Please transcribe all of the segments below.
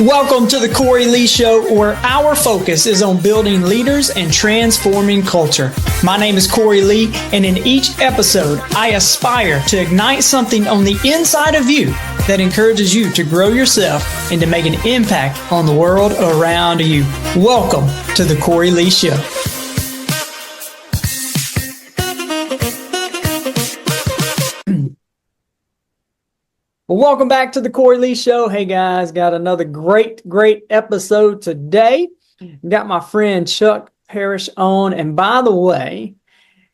Welcome to the Cory Lee Show, where our focus is on building leaders and transforming culture. My name is Cory Lee, and in each episode, I aspire to ignite something on the inside of you that encourages you to grow yourself and to make an impact on the world around you. Welcome to the Cory Lee Show. Well, welcome back to the Cory Lee Show. Hey guys, got another great episode today. Got my friend Chuck Parish on. And by the way,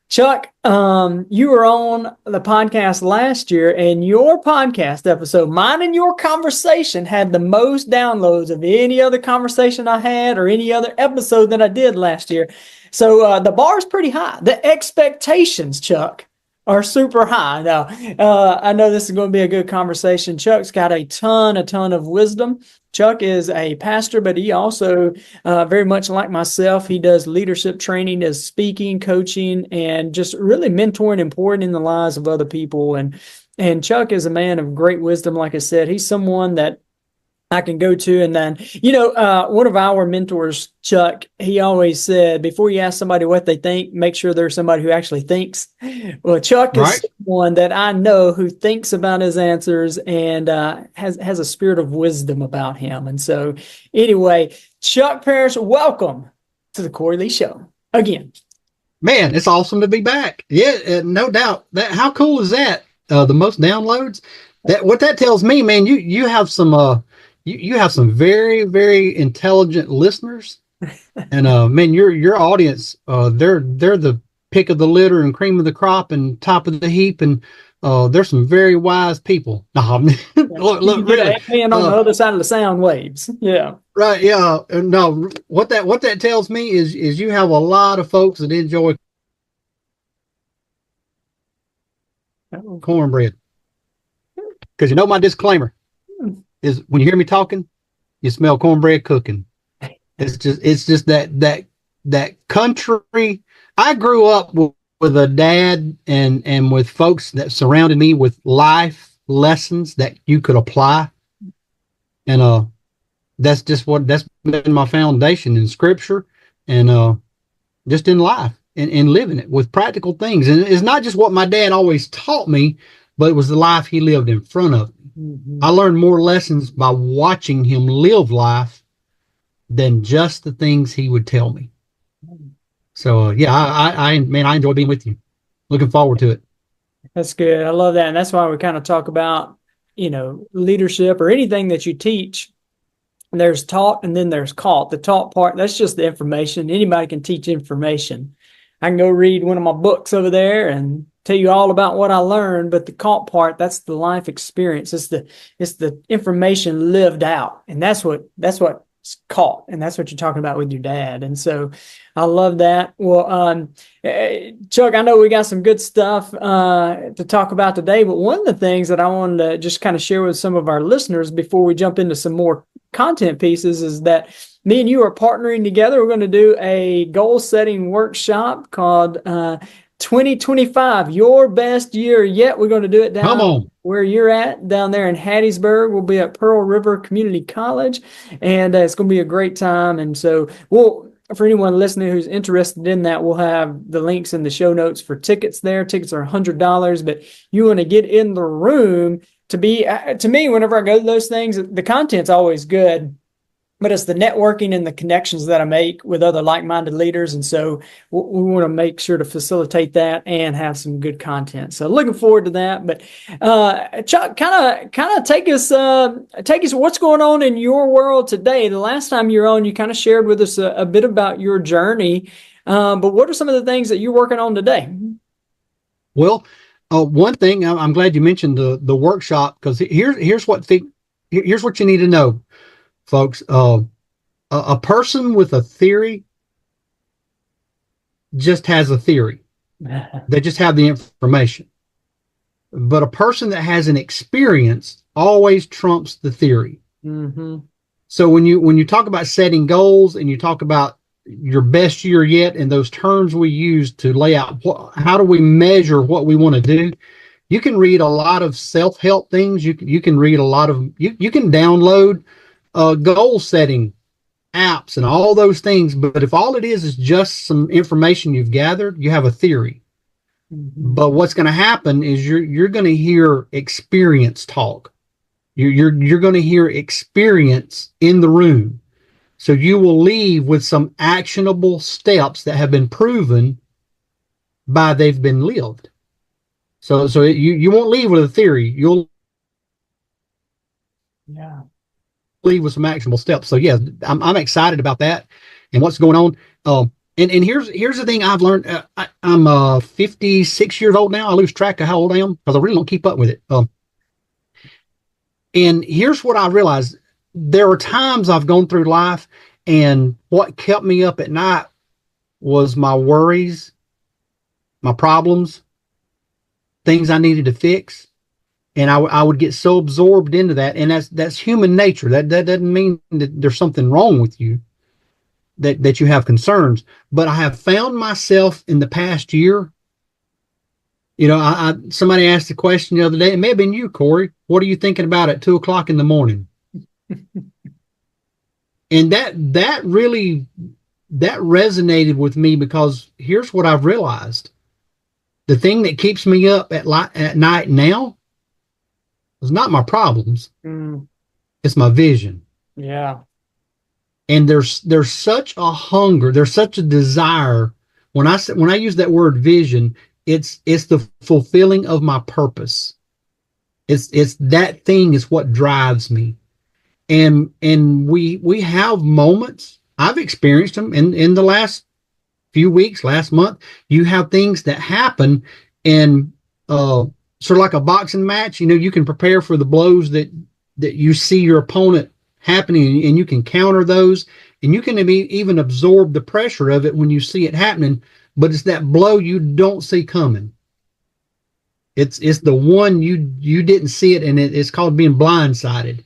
Chuck, you were on the podcast last year, and your podcast episode, mine and your conversation, had the most downloads of any other conversation I had or any other episode that I did last year. So the bar is pretty high. The expectations, Chuck, are super high. Now, I know this is going to be a good conversation. Chuck's got a ton of wisdom. Chuck is a pastor, but he also, very much like myself, he does leadership training, does speaking, coaching, and just really mentoring and pouring in the lives of other people. And Chuck is a man of great wisdom. Like I said, he's someone that I can go to. And then, one of our mentors, Chuck, he always said, before you ask somebody what they think, make sure there's somebody who actually thinks. Well, Chuck is someone that I know who thinks about his answers and has a spirit of wisdom about him. And so anyway, Chuck Parish, welcome to the Cory Lee Show again. Man, it's awesome to be back. Yeah, no doubt. How cool is that? The most downloads. What that tells me, man, you have some you have some very, very intelligent listeners, and man, your audience, they're the pick of the litter and cream of the crop and top of the heap, and there's some very wise people. Look, really, and on the other side of the sound waves, yeah, right, yeah. No, what that tells me is you have a lot of folks that enjoy cornbread, because my disclaimer is when you hear me talking, you smell cornbread cooking. It's just that country. I grew up with a dad and with folks that surrounded me with life lessons that you could apply. And that's been my foundation in scripture and just in life and living it with practical things. And it's not just what my dad always taught me, but it was the life he lived in front of me. Mm-hmm. I learned more lessons by watching him live life than just the things he would tell me. So, I enjoy being with you. Looking forward to it. That's good. I love that. And that's why we kind of talk about, leadership or anything that you teach. There's taught and then there's caught. The taught part, that's just the information. Anybody can teach information. I can go read one of my books over there and tell you all about what I learned, but the caught part, that's the life experience. It's the information lived out. And that's what's caught. And that's what you're talking about with your dad. And so I love that. Well, Chuck, I know we got some good stuff to talk about today, but one of the things that I wanted to just kind of share with some of our listeners before we jump into some more content pieces is that me and you are partnering together. We're going to do a goal setting workshop called 2025, your best year yet. We're going to do it down where you're at, down there in Hattiesburg. We'll be at Pearl River Community College, and it's going to be a great time. And so for anyone listening who's interested in that, we'll have the links in the show notes for tickets there. Tickets are $100, but you want to get in the room to me, whenever I go to those things, the content's always good. But it's the networking and the connections that I make with other like-minded leaders. And so we want to make sure to facilitate that and have some good content. So looking forward to that. But Chuck, kind of take us what's going on in your world today. The last time you were on, you kind of shared with us a bit about your journey. But what are some of the things that you're working on today? Well, one thing, I'm glad you mentioned the workshop, because here's what you need to know. Folks, a person with a theory just has a theory. They just have the information. But a person that has an experience always trumps the theory. Mm-hmm. So when you talk about setting goals and you talk about your best year yet, and those terms we use to lay out how do we measure what we want to do, you can read a lot of self-help things. You can read a lot of you can download goal setting apps and all those things. But if all it is just some information you've gathered, you have a theory. Mm-hmm. But what's going to happen is you're going to hear experience talk. You're going to hear experience in the room. So you will leave with some actionable steps that have been proven by they've been lived. So you won't leave with a theory. You'll leave with some actionable steps. So yeah, I'm excited about that and what's going on. And here's the thing I've learned. I'm 56 years old now. I lose track of how old I am because I really don't keep up with it. And here's what I realized. There are times I've gone through life, and what kept me up at night was my worries, my problems, things I needed to fix. And I would get so absorbed into that. And that's human nature. That doesn't mean that there's something wrong with you, that you have concerns. But I have found myself in the past year, somebody asked the question the other day, it may have been you, Cory, what are you thinking about at 2:00 in the morning? And that really resonated with me, because here's what I've realized. The thing that keeps me up at night now is not my problems. It's my vision. Yeah. And there's such a hunger, there's such a desire. When I use that word vision, it's the fulfilling of my purpose. It's that thing is what drives me. And we have moments. I've experienced them in the last few weeks, last month. You have things that happen, and sort of like a boxing match. You can prepare for the blows that you see your opponent happening, and you can counter those, and you can even absorb the pressure of it when you see it happening. But it's that blow you don't see coming. It's the one you didn't see it, and it's called being blindsided.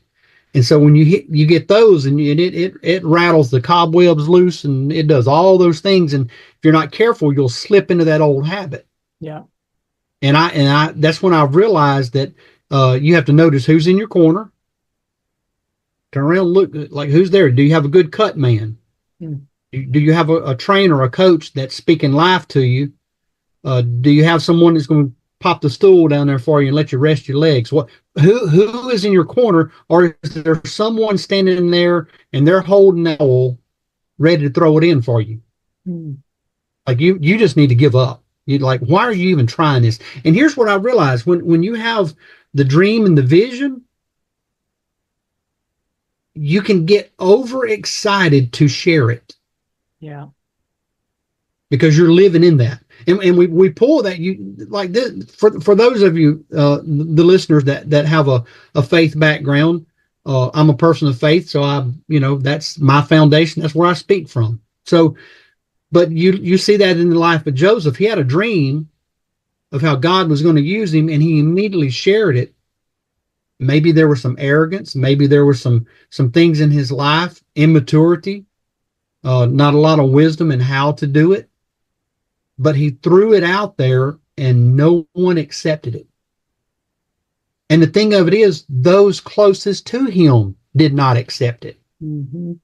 And so when you get those, and it rattles the cobwebs loose, and it does all those things. And if you're not careful, you'll slip into that old habit. Yeah. And I that's when I realized that you have to notice who's in your corner. Turn around, look, like, who's there? Do you have a good cut man? Do you have a trainer, a coach that's speaking life to you? Do you have someone that's going to pop the stool down there for you and let you rest your legs? Who is in your corner? Or is there someone standing there and they're holding that ball ready to throw it in for you? Like you just need to give up. You're like, why are you even trying this? And here's what I realized: when you have the dream and the vision, you can get overexcited to share it. Yeah. Because you're living in that. And we pull that, you like this, for those of you, the listeners that have a faith background. I'm a person of faith, so that's my foundation. That's where I speak from. So, but you see that in the life of Joseph. He had a dream of how God was going to use him, and he immediately shared it. Maybe there was some arrogance. Maybe there were some things in his life, immaturity, not a lot of wisdom in how to do it. But he threw it out there, and no one accepted it. And the thing of it is, those closest to him did not accept it. And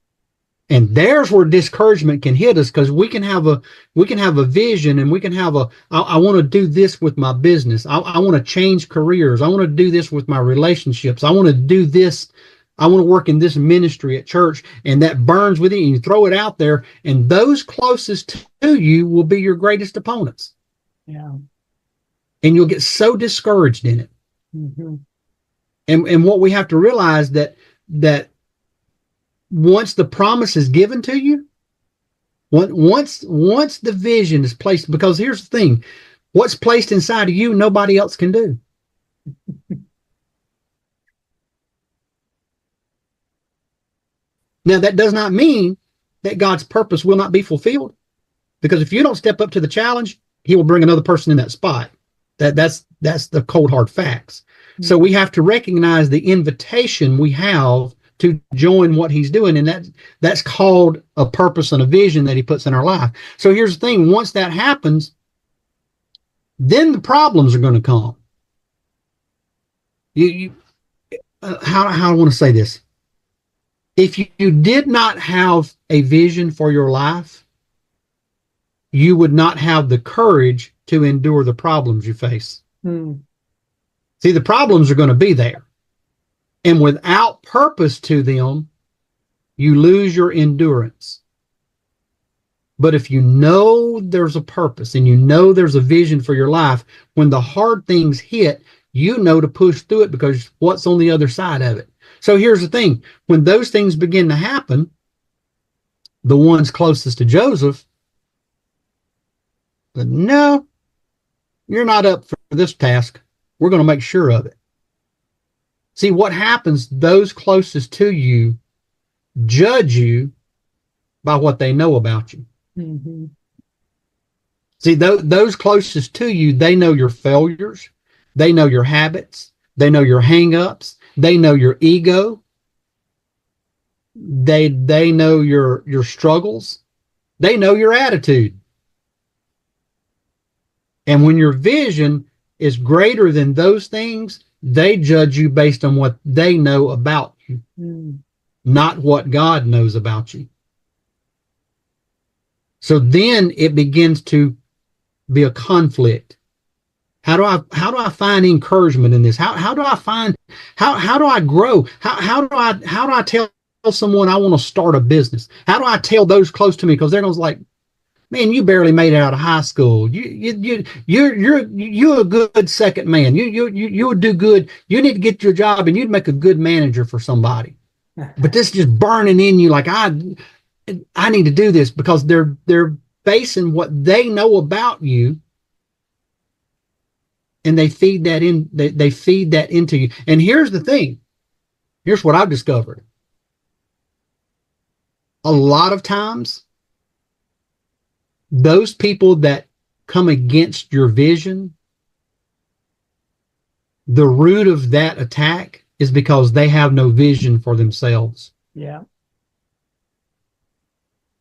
there's where discouragement can hit us, because we can have a vision, and we can have I want to do this with my business. I want to change careers. I want to do this with my relationships. I want to do this. I want to work in this ministry at church, and that burns with you, and you throw it out there, and those closest to you will be your greatest opponents. Yeah. And you'll get so discouraged in it. And what we have to realize that once the promise is given to you, once the vision is placed, because here's the thing, what's placed inside of you, nobody else can do. Now, that does not mean that God's purpose will not be fulfilled, because if you don't step up to the challenge, he will bring another person in that spot. That's the cold hard facts. So we have to recognize the invitation we have to join what he's doing, and that's called a purpose and a vision that he puts in our life. So here's the thing: once that happens, then the problems are going to come. How I want to say this: If you did not have a vision for your life, you would not have the courage to endure the problems you face. See, the problems are going to be there. And without purpose to them, you lose your endurance. But if you know there's a purpose and you know there's a vision for your life, when the hard things hit, you know to push through it because what's on the other side of it. So here's the thing. When those things begin to happen, the ones closest to Joseph, said, no, you're not up for this task. We're going to make sure of it. See what happens, those closest to you judge you by what they know about you. Mm-hmm. See, those closest to you, they know your failures. They know your habits. They know your hang-ups. They know your ego. They know your struggles. They know your attitude. And when your vision is greater than those things, they judge you based on what they know about you, not what God knows about you. So then it begins to be a conflict. How do I find encouragement in this? How do I grow? How do I tell someone I want to start a business? How do I tell those close to me? Because they're going to like, man, you barely made it out of high school. You're a good second man. You would do good. You need to get your job and you'd make a good manager for somebody. But this is just burning in you like I need to do this because they're basing what they know about you, and they feed that in. They feed that into you. And here's the thing. Here's what I've discovered. A lot of times, those people that come against your vision, the root of that attack is because they have no vision for themselves. Yeah.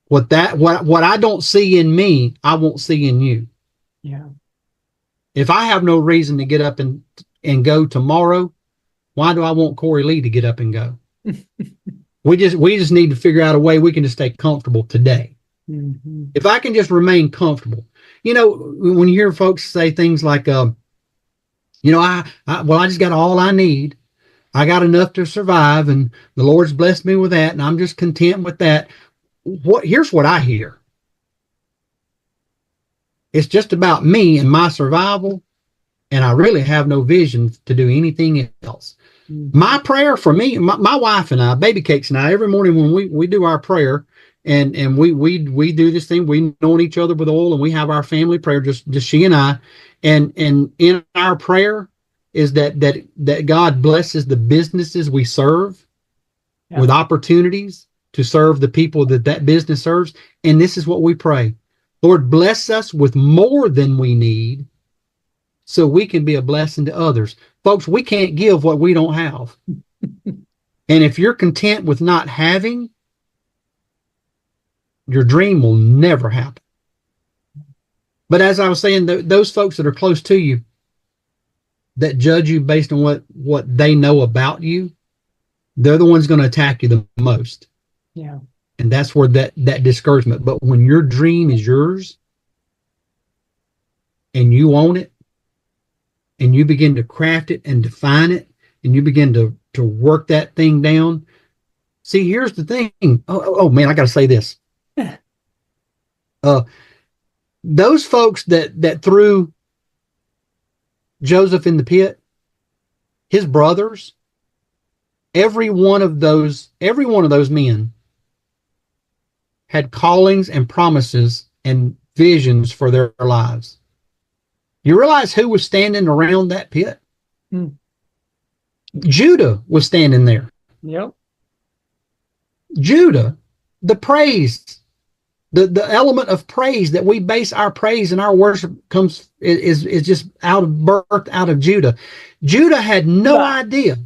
What I don't see in me, I won't see in you. Yeah. If I have no reason to get up and go tomorrow, why do I want Cory Lee to get up and go? we just need to figure out a way we can just stay comfortable today. Mm-hmm. If I can just remain comfortable, when you hear folks say things like, I just got all I need. I got enough to survive and the Lord's blessed me with that. And I'm just content with that. Here's what I hear. It's just about me and my survival. And I really have no vision to do anything else. Mm-hmm. My prayer for me, my wife and I, Baby Cakes and I, every morning when we do our prayer, and we do this thing, we anoint each other with oil and we have our family prayer, just she and I. And in our prayer is that God blesses the businesses we serve with opportunities to serve the people that business serves. And this is what we pray. Lord, bless us with more than we need so we can be a blessing to others. Folks, we can't give what we don't have. And if you're content with not having, your dream will never happen. But as I was saying, those folks that are close to you, that judge you based on what they know about you, they're the ones going to attack you the most. Yeah. And that's where that discouragement. But when your dream is yours and you own it and you begin to craft it and define it and you begin to work that thing down. See, here's the thing. Oh man, I got to say this. Those folks that threw Joseph in the pit, his brothers, every one of those men had callings and promises and visions for their lives. You realize who was standing around that pit? Judah was standing there. Yep. Judah, the praise, the element of praise that we base our praise and our worship is just birthed out of Judah. Judah had no idea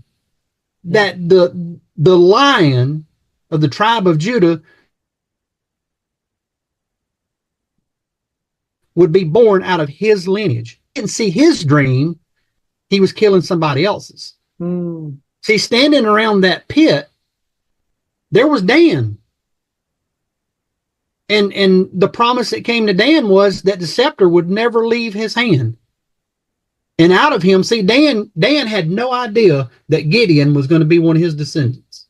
that the lion of the tribe of Judah would be born out of his lineage. He didn't see his dream. He was killing somebody else's. See, standing around that pit there was Dan. And the promise that came to Dan was that the scepter would never leave his hand. And out of him, see, Dan had no idea that Gideon was going to be one of his descendants.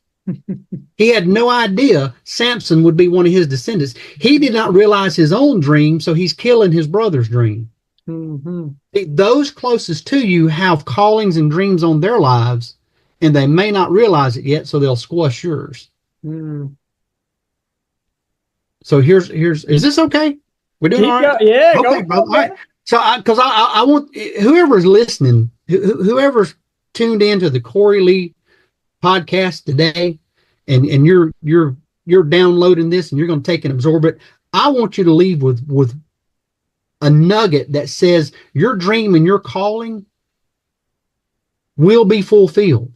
He had no idea Samson would be one of his descendants. He did not realize his own dream, so he's killing his brother's dream. Mm-hmm. Those closest to you have callings and dreams on their lives, and they may not realize it yet, so they'll squash yours. Mm. So here's is this okay? We're doing all right? Yeah, okay, brother. All right. So I want whoever's listening, whoever's tuned into the Cory Lee podcast today, and you're downloading this and you're going to take and absorb it. I want you to leave with a nugget that says your dream and your calling will be fulfilled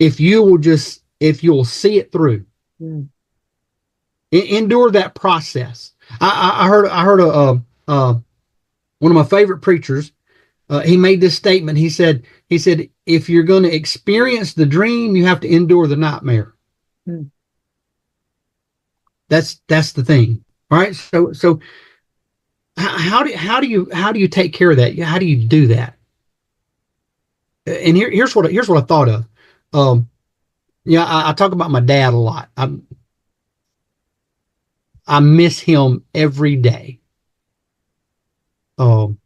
if you'll see it through. Mm. Endure that process. I heard one of my favorite preachers. He made this statement. He said, if you're going to experience the dream, you have to endure the nightmare. Hmm. That's the thing, right? So how do you take care of that? How do you do that? And here's what I thought of. I talk about my dad a lot. I miss him every day. And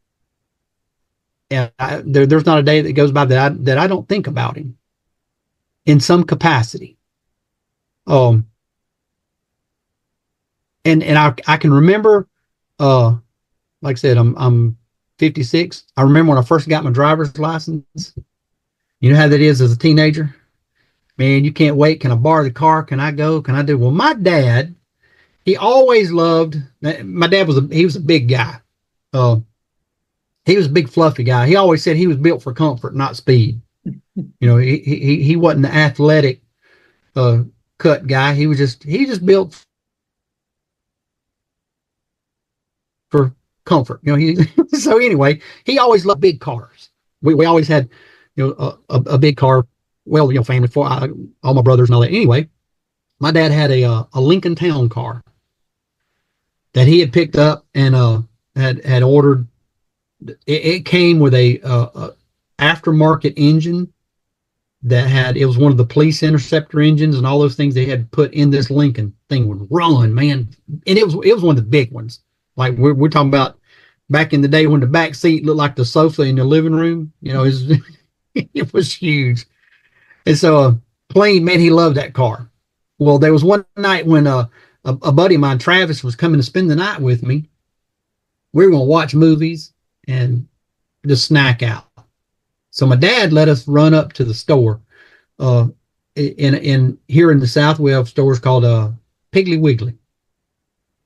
there's not a day that goes by that I don't think about him in some capacity. And I can remember, like I said, I'm 56. I remember when I first got my driver's license. You know how that is as a teenager? Man, you can't wait. Can I borrow the car? Can I go? Can I do? Well, my dad, he always loved, my dad was a big guy. He was a big fluffy guy. He always said he was built for comfort, not speed. He wasn't the athletic cut guy. He just built for comfort. So anyway, he always loved big cars. We always had a big car. Well, family, for all my brothers and all that. Anyway, my dad had a Lincoln Town car that he had picked up and had ordered. It came with a aftermarket engine it was one of the police interceptor engines and all those things they had put in this Lincoln. Thing would run, man, and it was one of the big ones. Like we're talking about back in the day when the back seat looked like the sofa in the living room. It was huge. And so plain, man, he loved that car. Well, there was one night when a buddy of mine, Travis, was coming to spend the night with me. We were going to watch movies and just snack out. So my dad let us run up to the store. In here in the South, we have stores called Piggly Wiggly.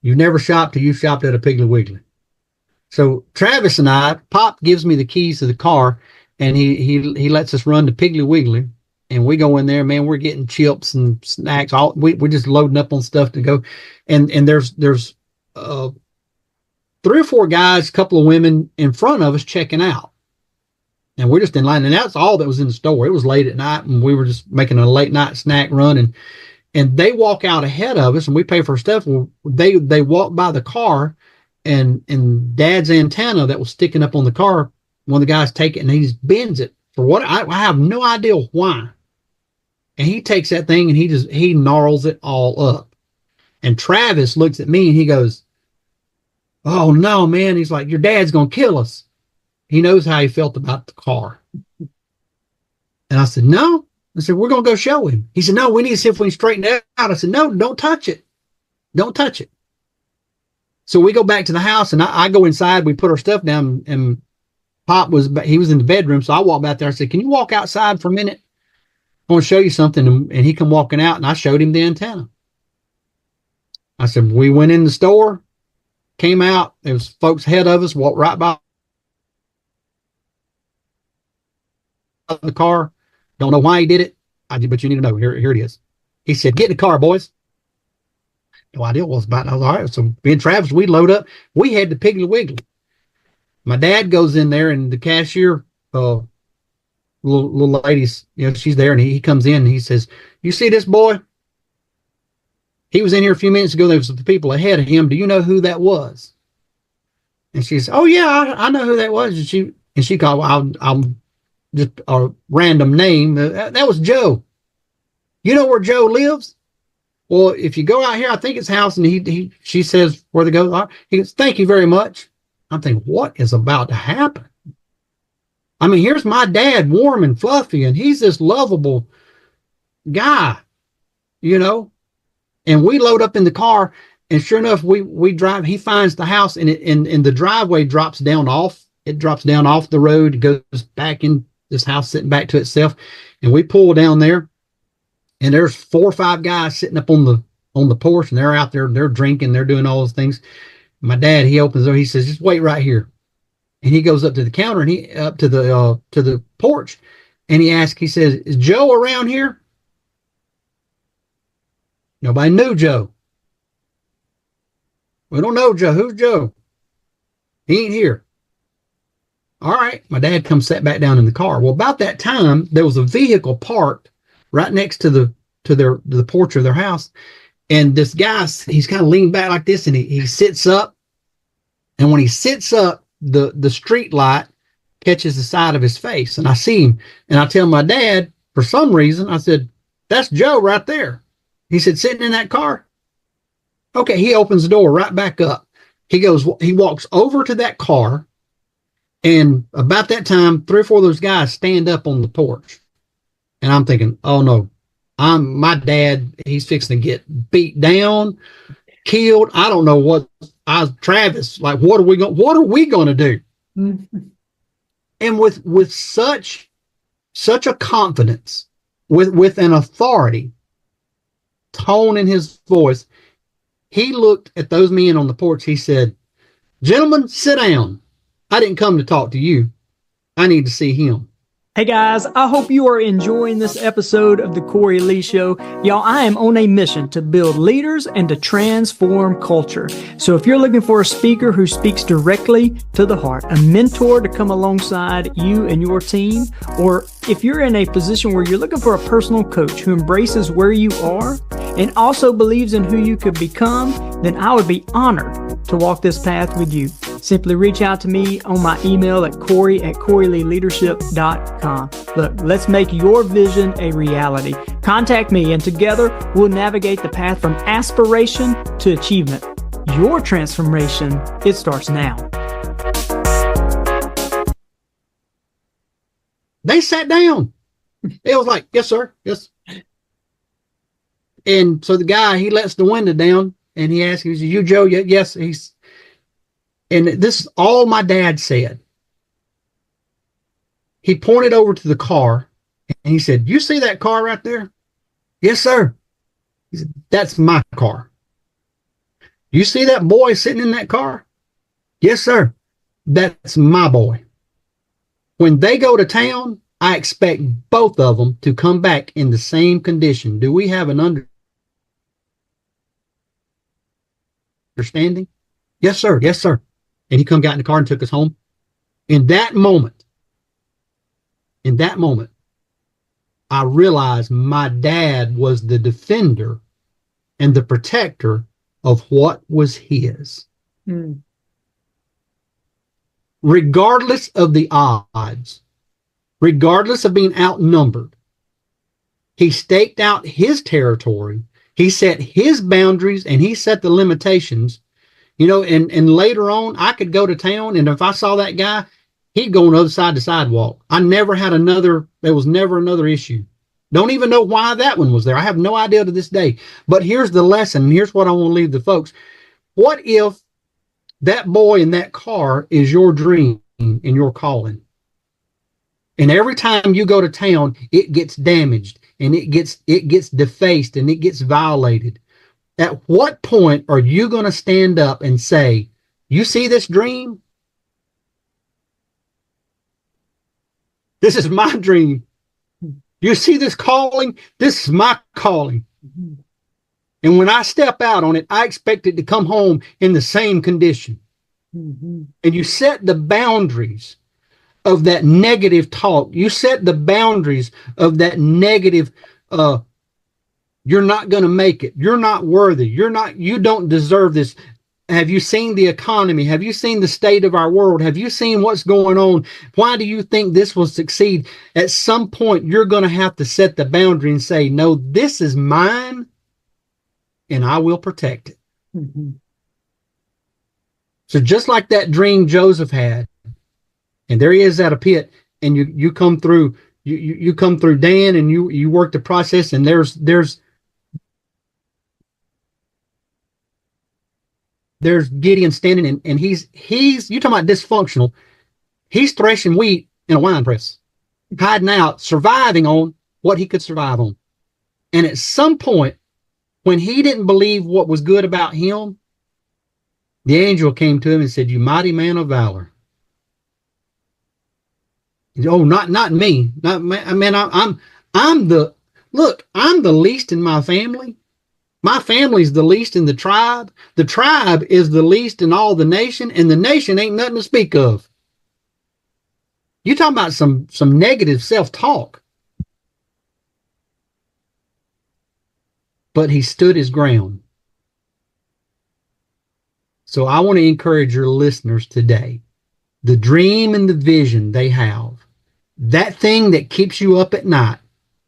You've never shopped till you shopped at a Piggly Wiggly. So Travis and Pop gives me the keys to the car, and he lets us run to Piggly Wiggly. And we go in there, man, we're getting chips and snacks. We're just loading up on stuff to go. And there's 3 or 4 guys, a couple of women in front of us checking out. And we're just in line. And that's all that was in the store. It was late at night, and we were just making a late night snack run. And they walk out ahead of us, and we pay for stuff. Well, they walk by the car, and Dad's antenna that was sticking up on the car, one of the guys take it, and he just bends it. For what? I have no idea why. And he takes that thing and he gnarls it all up. And Travis looks at me and he goes, "Oh no, man." He's like, "Your dad's going to kill us." He knows how he felt about the car. And I said, "No." I said, "We're going to go show him." He said, "No, we need to see if we can straighten it out." I said, "No, don't touch it. Don't touch it." So we go back to the house and I go inside. We put our stuff down, and Pop was in the bedroom. So I walked back there. I said, "Can you walk outside for a minute? I want to show you something." And he come walking out, and I showed him the antenna. I said, we went in the store, came out. There was folks ahead of us, walked right by the car. Don't know why he did it, but you need to know. Here it is. He said, "Get in the car, boys." No idea what it was about. I was all right. So me and Travis, we load up. We head to Piggly Wiggly. My dad goes in there, and the cashier, little lady, she's there, and he comes in and he says, "You see this boy?" He was in here a few minutes ago. There was the people ahead of him. Do you know who that was? And she said, oh, yeah, I know who that was. And she called, well, I'll just a random name. That was Joe. You know where Joe lives? Well, if you go out here, I think it's house. And she says where to go. He goes, thank you very much. I'm thinking, what is about to happen? I mean, here's my dad, warm and fluffy, and he's this lovable guy, you know. And we load up in the car, and sure enough, we drive. He finds the house, and the driveway drops down off. It drops down off the road. It goes back in this house, sitting back to itself. And we pull down there, and there's 4 or 5 guys sitting up on the porch, and they're out there. They're drinking. They're doing all those things. My dad, he opens the door. He says, "Just wait right here." And he goes up to the counter, and he up to the porch, and he asks. He says, "Is Joe around here?" Nobody knew Joe. We don't know Joe. Who's Joe? He ain't here. All right. My dad comes sat back down in the car. Well, about that time, there was a vehicle parked right next to the porch of their house. And this guy, he's kind of leaned back like this, and he sits up. And when he sits up, the street light catches the side of his face. And I see him. And I tell my dad, for some reason, I said, "That's Joe right there." He said, "Sitting in that car?" Okay, he opens the door right back up. He walks over to that car, and about that time, 3 or 4 of those guys stand up on the porch. And I'm thinking, oh no, my dad, he's fixing to get beat down, killed. I don't know what. Travis, like, what are we going to do? Mm-hmm. And with such a confidence, with an authority tone in his voice, he looked at those men on the porch. He said, "Gentlemen, sit down. I didn't come to talk to you. I need to see him." Hey guys, I hope you are enjoying this episode of the Cory Lee Show. Y'all, I am on a mission to build leaders and to transform culture. So if you're looking for a speaker who speaks directly to the heart, a mentor to come alongside you and your team, or if you're in a position where you're looking for a personal coach who embraces where you are and also believes in who you could become, then I would be honored to walk this path with you. Simply reach out to me on my email at Cory@CoryLeeLeadership.com. Look, let's make your vision a reality. Contact me, and together we'll navigate the path from aspiration to achievement. Your transformation, it starts now. They sat down. It was like, "Yes, sir. Yes." And so the guy, he lets the window down, and he asks, "Is you Joe?" "Yes." And this is all my dad said. He pointed over to the car, and he said, "You see that car right there?" "Yes, sir." He said, "That's my car." "You see that boy sitting in that car?" "Yes, sir. That's my boy. When they go to town, I expect both of them to come back in the same condition. Do we have an understanding?" "Yes, sir. Yes, sir." And he got in the car and took us home. In that moment, I realized my dad was the defender and the protector of what was his. Mm. Regardless of the odds, regardless of being outnumbered, he staked out his territory. He set his boundaries, and he set the limitations. You know, and later on, I could go to town, and if I saw that guy, he'd go on the other side of the sidewalk. There was never another issue. Don't even know why that one was there. I have no idea to this day. But here's the lesson. Here's what I want to leave the folks. What if that boy in that car is your dream and your calling? And every time you go to town, it gets damaged, and it gets defaced, and it gets violated. At what point are you going to stand up and say, "You see this dream? This is my dream. You see this calling? This is my calling. And when I step out on it, I expect it to come home in the same condition." Mm-hmm. And you set the boundaries of that negative talk. You set the boundaries of that negative You're not going to make it. You're not worthy. You don't deserve this. Have you seen the economy? Have you seen the state of our world? Have you seen what's going on? Why do you think this will succeed? At some point, you're going to have to set the boundary and say, no, this is mine and I will protect it. Mm-hmm. So just like that dream Joseph had, and there he is at a pit, and you come through, you come through Dan, and you work the process, and there's Gideon standing, and he's you talking about dysfunctional. He's threshing wheat in a wine press, hiding out, surviving on what he could survive on. And at some point, when he didn't believe what was good about him, the angel came to him and said, "You mighty man of valor." Oh, not me. Not I mean, I'm the least in my family. My family's the least in the tribe. The tribe is the least in all the nation, and the nation ain't nothing to speak of. You talking about some negative self-talk. But he stood his ground. So I want to encourage your listeners today. The dream and the vision they have, that thing that keeps you up at night,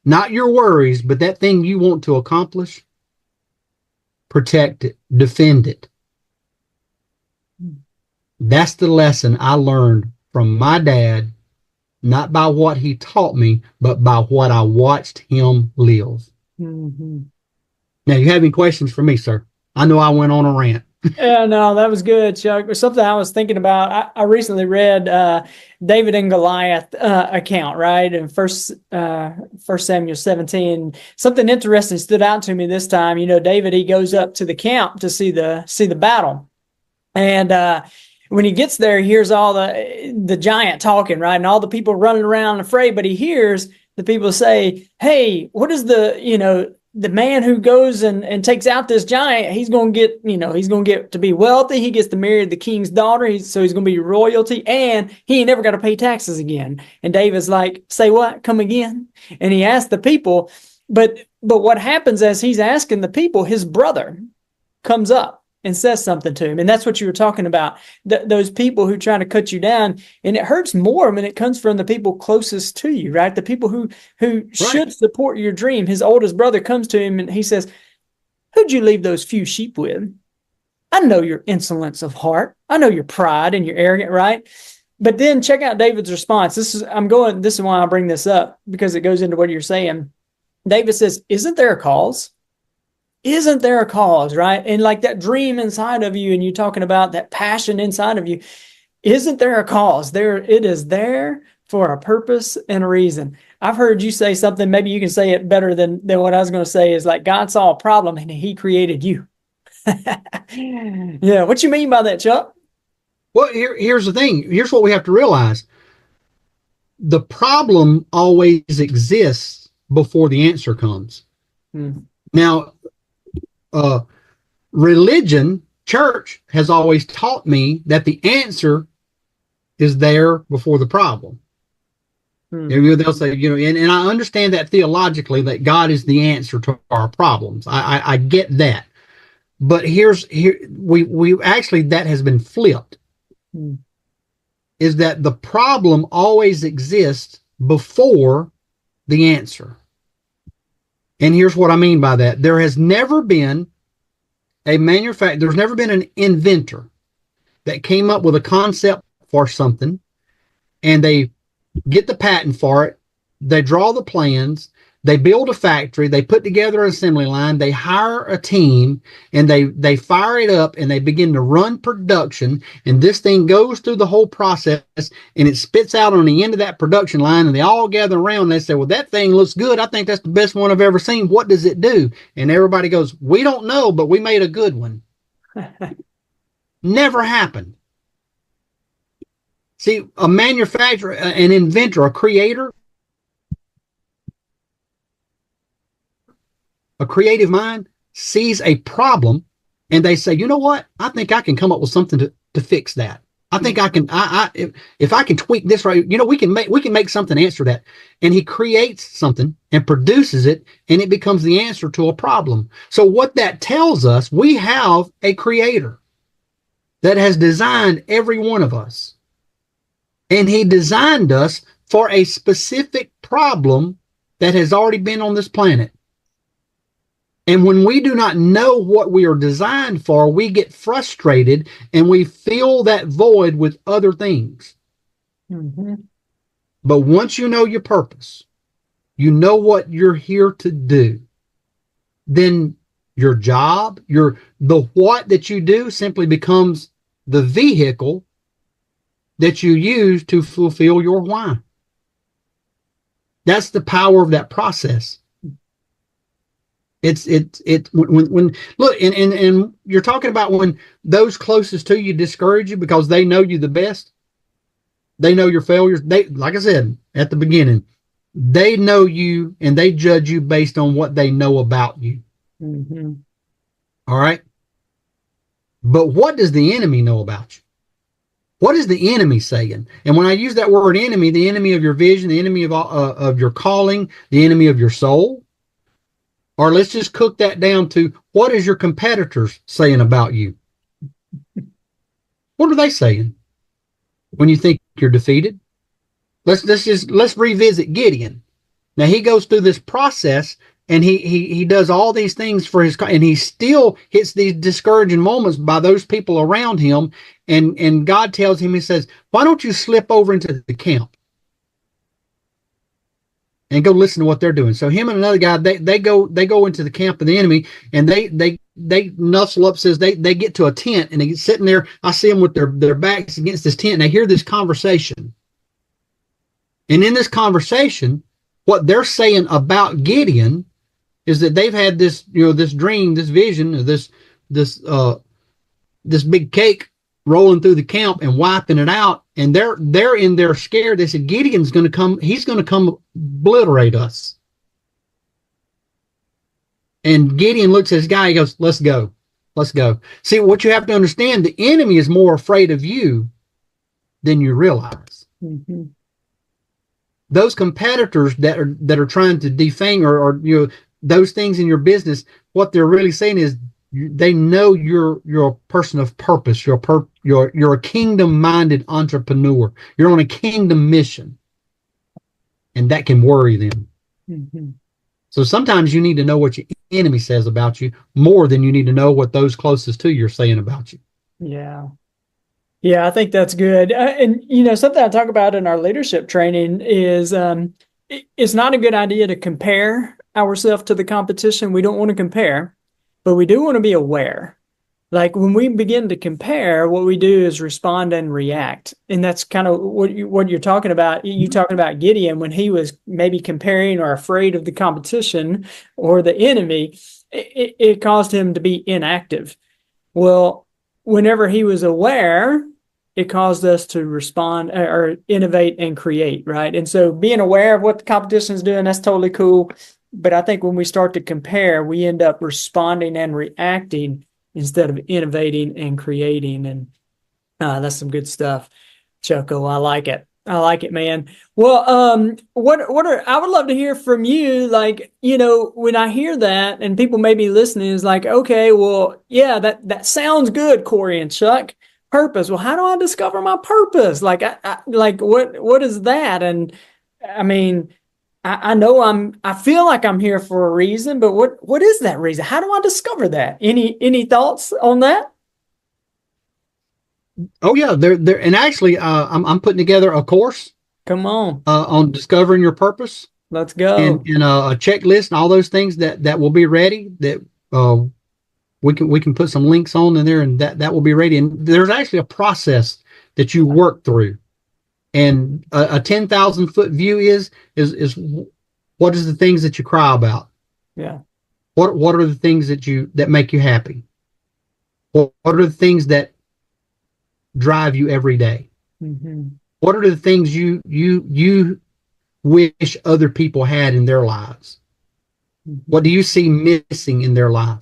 not your worries, but that thing you want to accomplish, protect it, defend it. That's the lesson I learned from my dad, not by what he taught me, but by what I watched him live. Mm-hmm. Now, you have any questions for me, sir? I know I went on a rant. Yeah, no, that was good, Chuck. Something I was thinking about. I recently read David and Goliath account, right, in First Samuel 17. Something interesting stood out to me this time. You know, David, he goes up to the camp to see the battle, and when he gets there, he hears all the giant talking, right, and all the people running around afraid. But he hears the people say, "Hey, what is the man who goes and takes out this giant, he's going to get to be wealthy. He gets to marry the king's daughter. So he's going to be royalty, and he ain't never got to pay taxes again." And David's like, "Say what? Come again?" And he asked the people, but what happens as he's asking the people, his brother comes up and says something to him. And that's what you were talking about. Those people who try to cut you down, and it hurts more when it comes from the people closest to you, right? The people who should support your dream. His oldest brother comes to him and he says, "Who'd you leave those few sheep with? I know your insolence of heart. I know your pride and your arrogant," right? But then check out David's response. This is why I bring this up, because it goes into what you're saying. David says, "Isn't there a cause? Isn't there a cause," right? And like that dream inside of you, and you're talking about that passion inside of you, isn't there a cause? It is there for a purpose and a reason. I've heard you say something, maybe you can say it better than what I was going to say, is like God saw a problem and he created you. Yeah, what you mean by that, Chuck? Well, here's the thing. Here's what we have to realize. The problem always exists before the answer comes. Now, religion, church, has always taught me that the answer is there before the problem. They'll say, and I understand that theologically, that God is the answer to our problems. I get that. But we actually, that has been flipped. Is that the problem always exists before the answer. And here's what I mean by that. There has never been there's never been an inventor that came up with a concept for something, and they get the patent for it, they draw the plans, they build a factory, they put together an assembly line, they hire a team, and they fire it up, and they begin to run production, and this thing goes through the whole process, and it spits out on the end of that production line, and they all gather around and they say, "Well, that thing looks good. I think that's the best one I've ever seen. What does it do?" And everybody goes, "We don't know, but we made a good one." Never happened. See, a manufacturer, an inventor, a creator, a creative mind sees a problem, and they say, "You know what? I think I can come up with something to fix that." I think I can. If I can tweak this right, we can make something answer that, and he creates something and produces it, and it becomes the answer to a problem. So what that tells us, we have a creator that has designed every one of us, and he designed us for a specific problem that has already been on this planet. And when we do not know what we are designed for, we get frustrated and we fill that void with other things. Mm-hmm. But once you know your purpose, you know what you're here to do, then your job, the what that you do simply becomes the vehicle that you use to fulfill your why. That's the power of that process. When look, and you're talking about when those closest to you discourage you because they know you the best. They know your failures. They, like I said at the beginning, they know you and they judge you based on what they know about you. Mm-hmm. All right. But what does the enemy know about you? What is the enemy saying? And when I use that word enemy, the enemy of your vision, the enemy of your calling, the enemy of your soul, or let's just cook that down to what is your competitors saying about you? What are they saying when you think you're defeated? Let's revisit Gideon. Now he goes through this process and he does all these things for his, and he still hits these discouraging moments by those people around him. And God tells him, he says, why don't you slip over into the camp and go listen to what they're doing? So him and another guy, they go into the camp of the enemy, and they nuzzle up, says they get to a tent, and they get sitting there. I see them with their backs against this tent, and they hear this conversation. And in this conversation, what they're saying about Gideon is that they've had this, this dream, this vision, this big cake rolling through the camp and wiping it out. And they're in there scared. They said, Gideon's going to come. He's going to come obliterate us. And Gideon looks at his guy. He goes, let's go. Let's go. See, what you have to understand, the enemy is more afraid of you than you realize. Mm-hmm. Those competitors that are trying to defang or those things in your business, what they're really saying is they know you're a person of purpose. You're a kingdom-minded entrepreneur. You're on a kingdom mission, and that can worry them. Mm-hmm. So sometimes you need to know what your enemy says about you more than you need to know what those closest to you are saying about you. Yeah. Yeah, I think that's good. And, something I talk about in our leadership training is it's not a good idea to compare ourselves to the competition. We don't want to compare, but we do want to be aware. Like when we begin to compare, what we do is respond and react. And that's kind of what you're talking about. You're talking about Gideon when he was maybe comparing or afraid of the competition or the enemy, it caused him to be inactive. Well, whenever he was aware, it caused us to respond or innovate and create, right? And so being aware of what the competition is doing, that's totally cool. But I think when we start to compare, we end up responding and reacting instead of innovating and creating. And that's some good stuff, Chucko. I like it. I like it, man. Well, I would love to hear from you. Like, when I hear that and people may be listening, is like, okay, well, yeah, that sounds good, Cory and Chuck. Purpose. Well, how do I discover my purpose? Like, what is that? And I mean, I know I feel like I'm here for a reason, but what is that reason? How do I discover that? Any thoughts on that? Oh yeah, there, and actually, I'm putting together a course. Come on discovering your purpose. Let's go. And a checklist and all those things that will be ready. That we can put some links on in there, and that will be ready. And there's actually a process that you work through. And a 10,000-foot view is what is the things that you cry about? Yeah. What are the things that make you happy? What are the things that drive you every day? Mm-hmm. What are the things you wish other people had in their lives? Mm-hmm. What do you see missing in their life?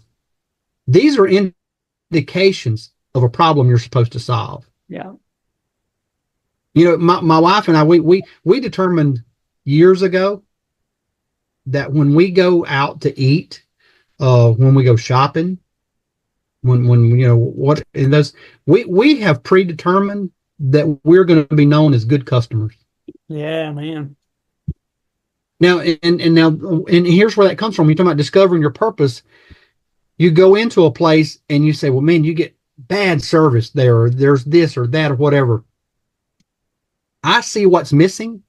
These are indications of a problem you're supposed to solve. Yeah. My wife and I, we determined years ago that when we go out to eat, when we go shopping, when what in those, we have predetermined that we're going to be known as good customers. Yeah, man. Now, and here's where that comes from. You're talking about discovering your purpose. You go into a place and you say, well, man, you get bad service there, or there's this or that or whatever. I see what's missing.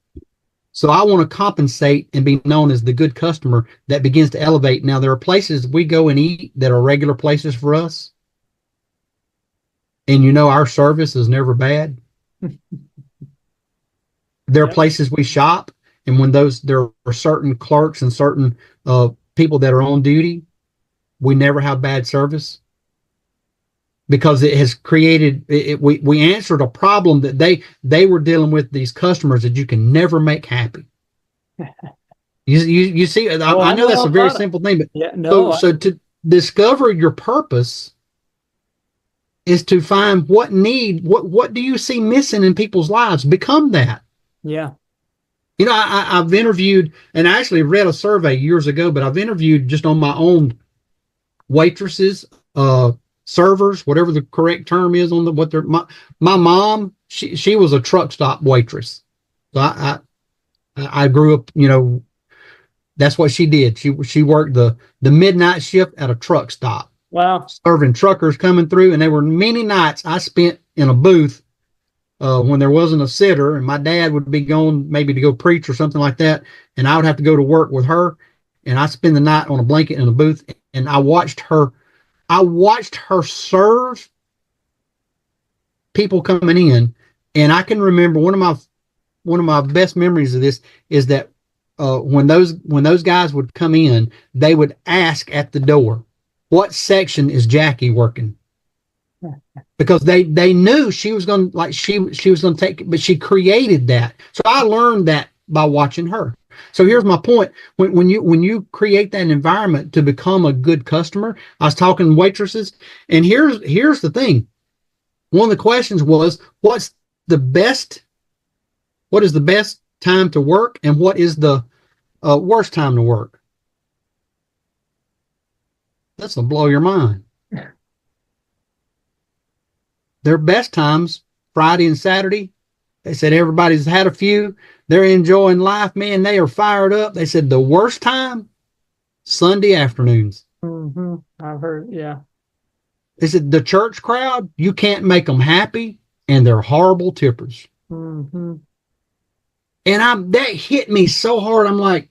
So I want to compensate and be known as the good customer that begins to elevate. Now, there are places we go and eat that are regular places for us. And our service is never bad. There are places we shop, and when there are certain clerks and certain people that are on duty, we never have bad service because it has created we answered a problem that they were dealing with, these customers that you can never make happy. You see, I know that's a very simple thing, but yeah, no. So to discover your purpose is to find what do you see missing in people's lives? Become that. Yeah. I've interviewed, and I actually read a survey years ago, but I've interviewed just on my own waitresses, servers, whatever the correct term is on my mom, she was a truck stop waitress. So I grew up, that's what she did. She worked the midnight shift at a truck stop. Wow. Serving truckers coming through, and there were many nights I spent in a booth when there wasn't a sitter, and my dad would be gone maybe to go preach or something like that, and I would have to go to work with her, and I spend the night on a blanket in a booth, and I watched her serve people coming in. And I can remember one of my best memories of this is that when those guys would come in, they would ask at the door, what section is Jackie working? Because they knew she was going to, she was going to take it, but she created that. So I learned that by watching her. So here's my point. When you create that environment to become a good customer, I was talking waitresses, and here's the thing. One of the questions was, what is the best time to work, and what is the worst time to work? That's gonna blow your mind. Their best times, Friday and Saturday. They said everybody's had a few. They're enjoying life, man. They are fired up. They said the worst time, Sunday afternoons. Mm-hmm. I've heard, yeah. They said the church crowd, you can't make them happy, and they're horrible tippers. Mm-hmm. And that hit me so hard. I'm like,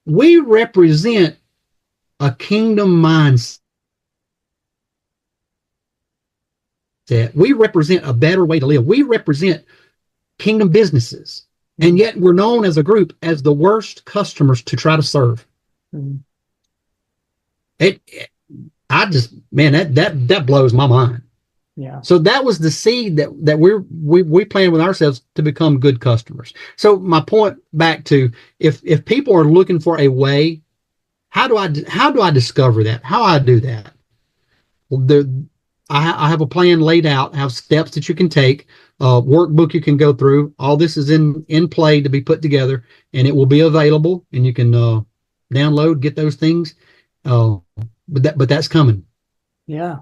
we represent a kingdom mindset. We represent a better way to live. We represent kingdom businesses. And yet we're known as a group as the worst customers to try to serve. Mm-hmm. That blows my mind. Yeah. So that was the seed that we plan with ourselves to become good customers. So my point back to, if people are looking for a way, how do I discover that? How I do that? Well, I have a plan laid out, have steps that you can take, workbook you can go through. All this is in play to be put together, and it will be available, and you can download, get those things. But that's coming. Yeah.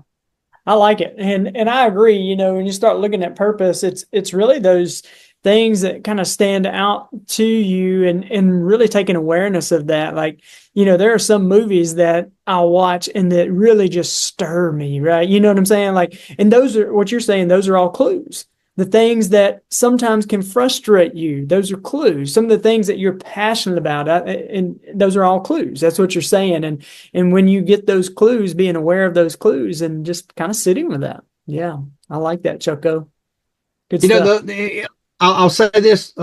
I like it. And I agree, when you start looking at purpose, it's really those things that kind of stand out to you and really taking awareness of that. Like, there are some movies that I'll watch and that really just stir me, right? You know what I'm saying? Like, and those are what you're saying. Those are all clues. The things that sometimes can frustrate you, those are clues. Some of the things that you're passionate about, and those are all clues. That's what you're saying. And when you get those clues, being aware of those clues and just kind of sitting with that. Yeah, I like that, Chucko. Good stuff. I'll say this.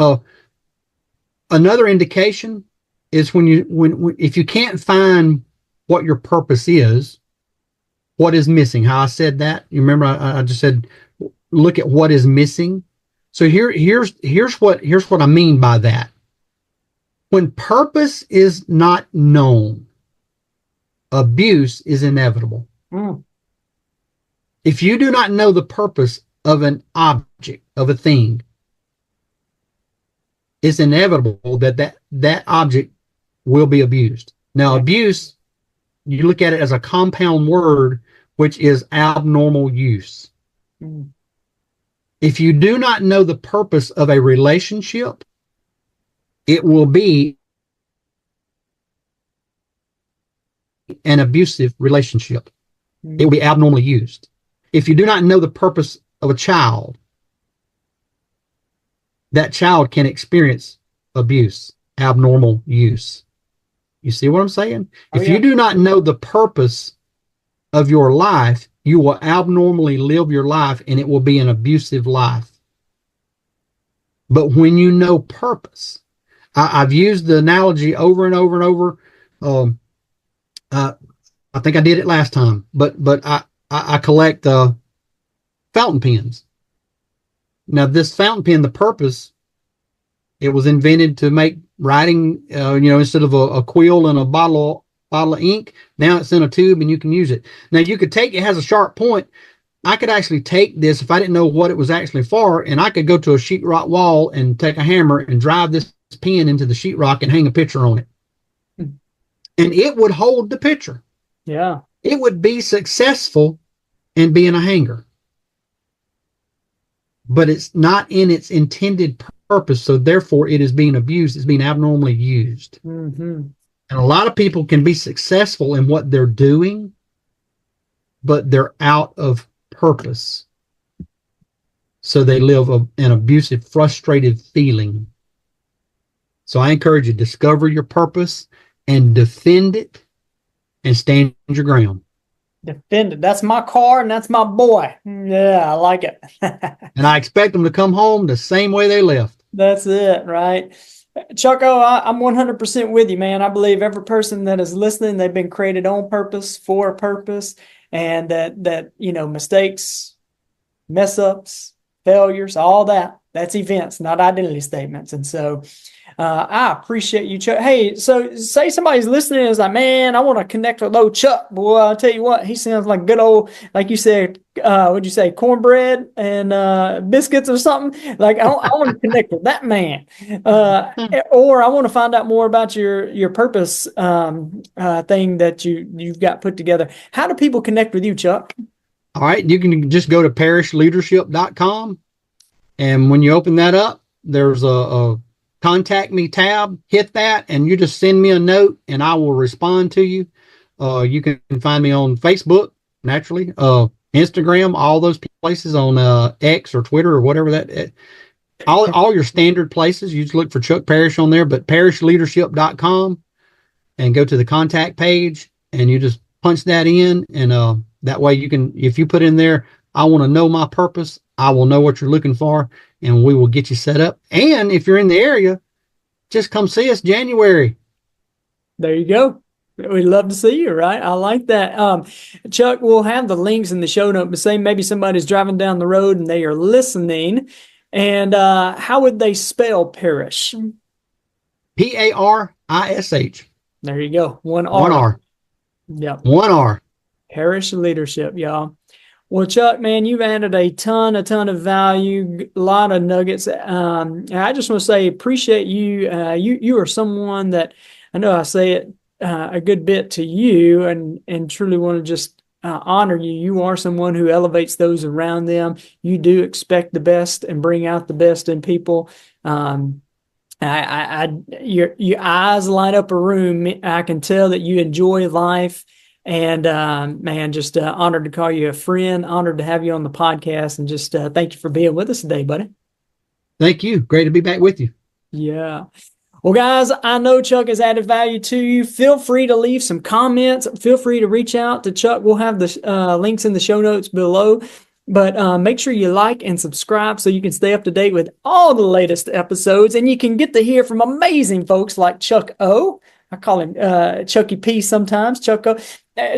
Another indication is when if you can't find what your purpose is, what is missing. How I said that. You remember I just said, look at what is missing. So here's what I mean by that. When purpose is not known, abuse is inevitable. Mm. If you do not know the purpose of an object, of a thing, it's inevitable that object will be abused. Now, abuse, you look at it as a compound word, which is abnormal use. Mm. If you do not know the purpose of a relationship, it will be an abusive relationship. It will be abnormally used. If you do not know the purpose of a child, that child can experience abuse, abnormal use. You see what I'm saying? If you do not know the purpose of your life, you will abnormally live your life and it will be an abusive life. But when you know purpose, I've used the analogy over and over and over. I think I did it last time, but I collect fountain pens. Now, this fountain pen, the purpose, it was invented to make writing, instead of a quill and a bottle of ink, now it's in a tube and you can use it. Now, you could take, it has a sharp point. I could actually take this if I didn't know what it was actually for, and I could go to a sheetrock wall and take a hammer and drive this pen into the sheetrock and hang a picture on it. And it would hold the picture. Yeah. It would be successful in being a hanger. But it's not in its intended purpose, so therefore it is being abused. It's being abnormally used. Mm-hmm. And a lot of people can be successful in what they're doing, but they're out of purpose. So they live an abusive, frustrated feeling. So I encourage you to discover your purpose and defend it and stand your ground. Defend it. That's my car and that's my boy. Yeah, I like it. And I expect them to come home the same way they left. That's it, right? Chucko, I'm 100% with you, man. I believe every person that is listening, they've been created on purpose, for a purpose, and that mistakes, mess ups, failures, all that's events, not identity statements. And so I appreciate you, Chuck. Hey, so say somebody's listening and is like, man, I want to connect with old Chuck. Boy, I'll tell you what, he sounds like good old, like you said, what'd you say, cornbread and biscuits or something? Like, I want to connect with that man. Or I want to find out more about your purpose thing that you've got put together. How do people connect with you, Chuck? All right, you can just go to parishleadership.com. And when you open that up, there's a contact me tab. Hit that and you just send me a note and I will respond to you. You can find me on Facebook, naturally, Instagram, all those places, on X or Twitter or whatever that. All your standard places. You just look for Chuck Parish on there, but parishleadership.com, and go to the contact page and you just punch that in, and that way you can, if you put in there, I want to know my purpose, I will know what you're looking for, and we will get you set up. And if you're in the area, just come see us January. There you go. We'd love to see you, right? I like that. Chuck, we'll have the links in the show note, but say maybe somebody's driving down the road and they are listening. And how would they spell Parish? Parish. There you go. One R. One R. Yep. One R. Parish Leadership, y'all. Well, Chuck, man, you've added a ton of value, a lot of nuggets. I just want to say, appreciate you. You are someone that, I know I say it a good bit to you, and truly want to just honor you. You are someone who elevates those around them. You do expect the best and bring out the best in people. Your eyes light up a room. I can tell that you enjoy life. And man, just honored to call you a friend, honored to have you on the podcast, and just thank you for being with us today, buddy. Thank you. Great to be back with you. Yeah. Well, guys, I know Chuck has added value to you. Feel free to leave some comments. Feel free to reach out to Chuck. We'll have the links in the show notes below. But make sure you like and subscribe so you can stay up to date with all the latest episodes. And you can get to hear from amazing folks like Chuck O. I call him Chucky P sometimes, Chuck O.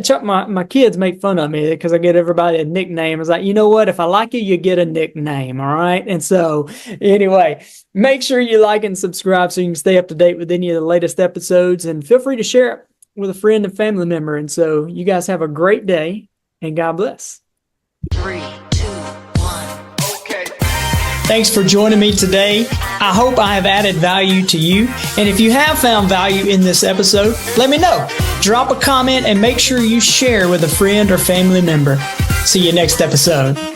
Chuck, my kids make fun of me because I get everybody a nickname. It's like, you know what? If I like you, you get a nickname, all right? And so anyway, make sure you like and subscribe so you can stay up to date with any of the latest episodes. And feel free to share it with a friend and family member. And so you guys have a great day, and God bless. 3, 2, 1. Okay. Thanks for joining me today. I hope I have added value to you. And if you have found value in this episode, let me know. Drop a comment and make sure you share with a friend or family member. See you next episode.